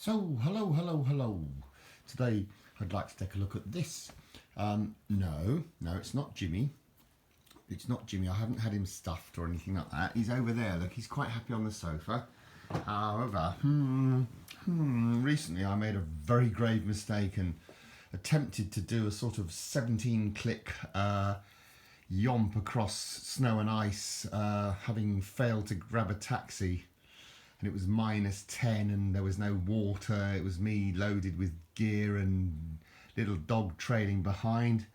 So, hello. Today, I'd like to take a look at this. No, it's not Jimmy. It's not Jimmy. I haven't had him stuffed or anything like that. He's over there. Look, he's quite happy on the sofa. However, recently I made a very grave mistake and attempted to do a sort of 17-click yomp across snow and ice, having failed to grab a taxi. And it was -10 and there was no water. It was me loaded with gear and little dog trailing behind.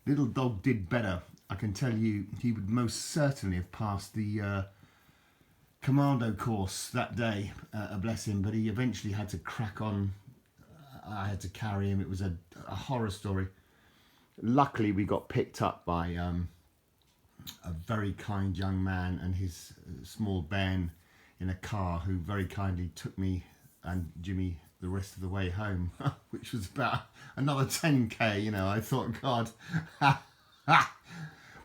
Little dog did better. I can tell you he would most certainly have passed the commando course that day, bless him, but he eventually had to crack on. I had to carry him. It was a horror story. Luckily we got picked up by a very kind young man and his small bairn in a car, who very kindly took me and Jimmy the rest of the way home, which was about another 10k. You know, I thought, God,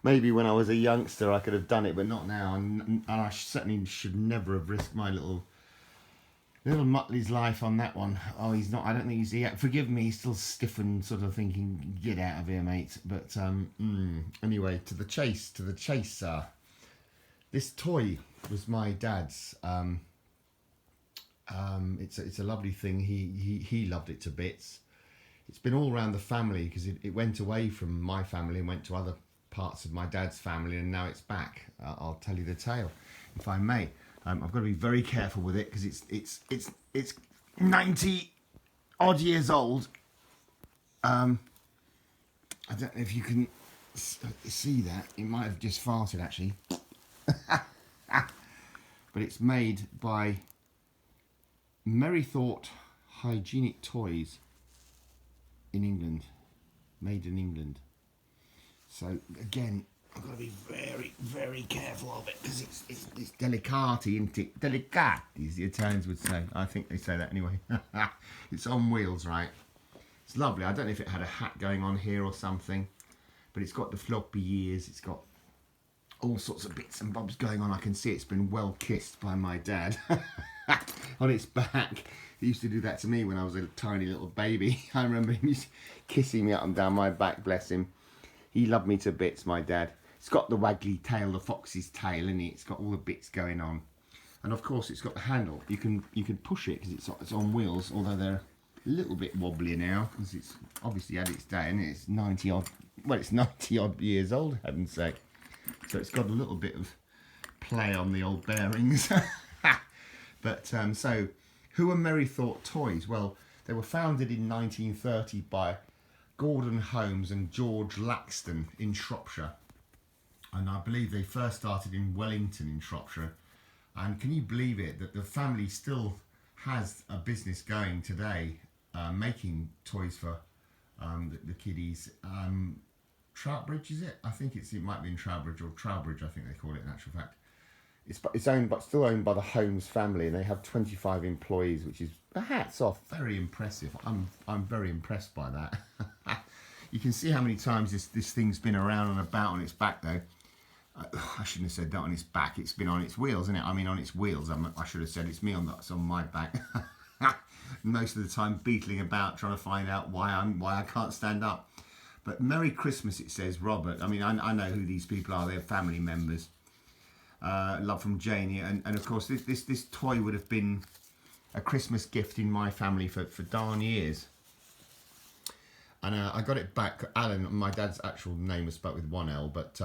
maybe when I was a youngster I could have done it, but not now. And I certainly should never have risked my little Muttley's life on that one. Oh, he's not. I don't think he's. Forgive me. He's still stiff and sort of thinking, "Get out of here, mate." But anyway, to the chase. This toy was my dad's. It's a lovely thing. He loved it to bits. It's been all around the family because it went away from my family and went to other parts of my dad's family, and now it's back. I'll tell you the tale, if I may. I've got to be very careful with it because it's 90 odd years old. I don't know if you can see that. It might have just farted actually. But it's made by Merrythought Hygienic Toys in England, made in England. So again, I've got to be very, very careful of it because it's delicate, isn't it? Delicate, as the Italians would say. I think they say that anyway. It's on wheels, right? It's lovely. I don't know if it had a hat going on here or something, but it's got the floppy ears. It's got all sorts of bits and bobs going on. I can see it's been well kissed by my dad on its back. He used to do that to me when I was a tiny little baby. I remember him kissing me up and down my back, bless him. He loved me to bits, my dad. It's got the waggly tail, the fox's tail, isn't it? It's got all the bits going on. And of course it's got the handle. You can push it because it's on wheels, although they're a little bit wobbly now because it's obviously had its day and it's 90 odd years old, heaven's sake. So it's got a little bit of play on the old bearings. But so who are Merrythought Toys? Well, they were founded in 1930 by Gordon Holmes and George Laxton in Shropshire. And I believe they first started in Wellington in Shropshire. And can you believe it, that the family still has a business going today, making toys for the kiddies. Troutbridge, is it? I think it might be in Troutbridge, or Trowbridge, I think they call it in actual fact. It's owned, but still owned by the Holmes family, and they have 25 employees, which is, hats off, very impressive. I'm very impressed by that. You can see how many times this thing's been around and about on its back, though. I shouldn't have said that on its back. It's been on its wheels, isn't it? I mean, on its wheels. I should have said it's me it's on my back. Most of the time, beetling about trying to find out why I can't stand up. But Merry Christmas, it says, Robert. I mean, I know who these people are. They're family members. Love from Janie. And of course, this toy would have been a Christmas gift in my family for darn years. And I got it back. Alan, my dad's actual name is spelled with one L, but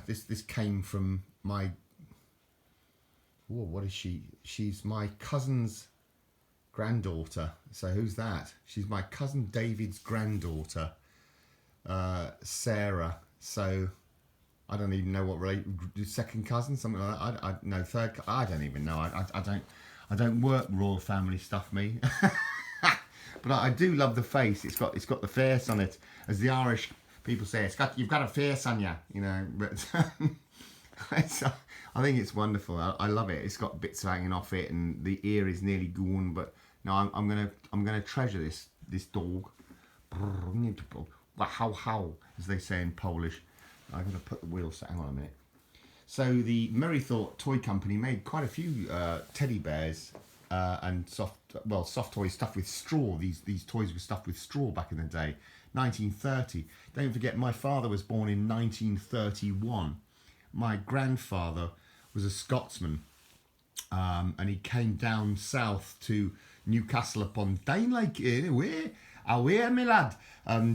this came from my... Oh, what is she? She's my cousin's granddaughter. So who's that? She's my cousin David's granddaughter. Sarah. So I don't even know what second cousin, something like that. No, third. I don't even know. I don't work royal family stuff, me. But I do love the face. It's got the face on it, as the Irish people say. You've got a face on you, you know. But I think it's wonderful. I love it. It's got bits hanging off it, and the ear is nearly gone. But no, I'm gonna treasure this dog. How, as they say in Polish. I'm going to put the wheels. Hang on a minute. So the Merrythought Toy Company made quite a few teddy bears and soft toys stuffed with straw. These toys were stuffed with straw back in the day. 1930. Don't forget, my father was born in 1931. My grandfather was a Scotsman, and he came down south to Newcastle upon Tyne, like away, my lad,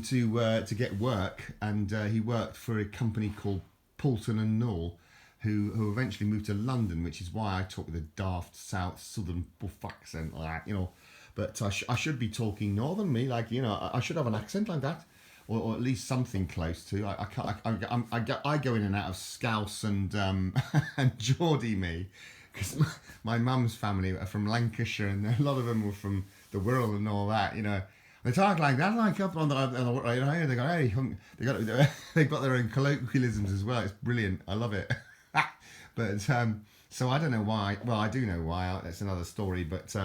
to get work, and he worked for a company called Poulton and Knoll, who eventually moved to London, which is why I talk with a daft southern buff accent, like, you know. But I should be talking northern, me, like, you know, I should have an accent like that, or at least something close to. I go in and out of Scouse and and Geordie, me, because my mum's family are from Lancashire, and a lot of them were from the Wirral and all that, you know. They talk like that, like up on the you know, they go, hey, they've got their own colloquialisms as well. It's brilliant. I love it. But so I don't know why. Well, I do know why. That's another story. But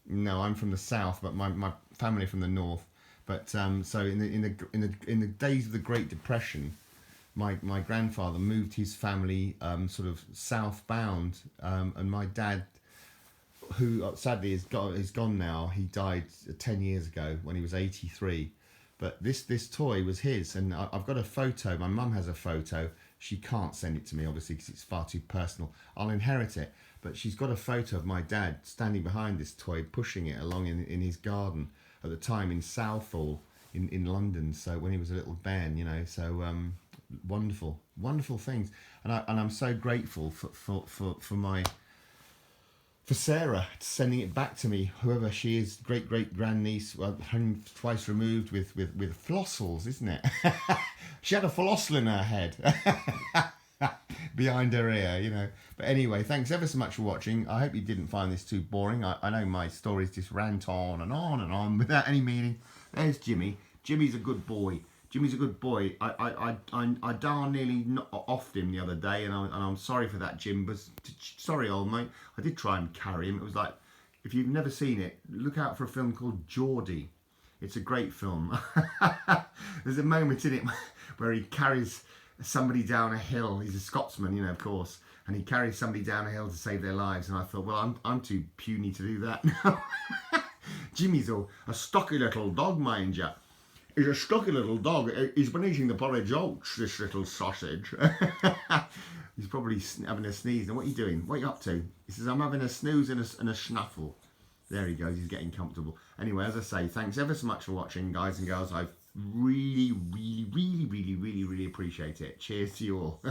no, I'm from the south, but my family from the north. But so in the days of the Great Depression, my grandfather moved his family sort of southbound, and my dad, who sadly is gone now. He died 10 years ago when he was 83. But this toy was his, and I've got a photo. My mum has a photo. She can't send it to me, obviously, because it's far too personal. I'll inherit it. But she's got a photo of my dad standing behind this toy, pushing it along in his garden at the time in Southall in London. So when he was a little Ben, you know. So wonderful, wonderful things. And I'm so grateful for Sarah sending it back to me, whoever she is, great grandniece, well, twice removed with flossels, isn't it? She had a flossel in her head behind her ear, you know. But anyway, thanks ever so much for watching. I hope you didn't find this too boring. I know my stories just rant on and on and on without any meaning. There's Jimmy. Jimmy's a good boy. Jimmy's a good boy. I darn nearly offed him the other day, and I'm sorry for that, Jim. But sorry, old mate. I did try and carry him. It was like, if you've never seen it, look out for a film called Geordie. It's a great film. There's a moment in it where he carries somebody down a hill. He's a Scotsman, you know, of course, and he carries somebody down a hill to save their lives. And I thought, well, I'm too puny to do that now. Jimmy's a stocky little dog, mind you. He's a stocky little dog. He's been eating the porridge oats, this little sausage. He's probably having a sneeze. And what are you doing? What are you up to? He says, I'm having a snooze and a snuffle. There he goes. He's getting comfortable. Anyway, as I say, thanks ever so much for watching, guys and girls. I really, really, really, really, really, really appreciate it. Cheers to you all.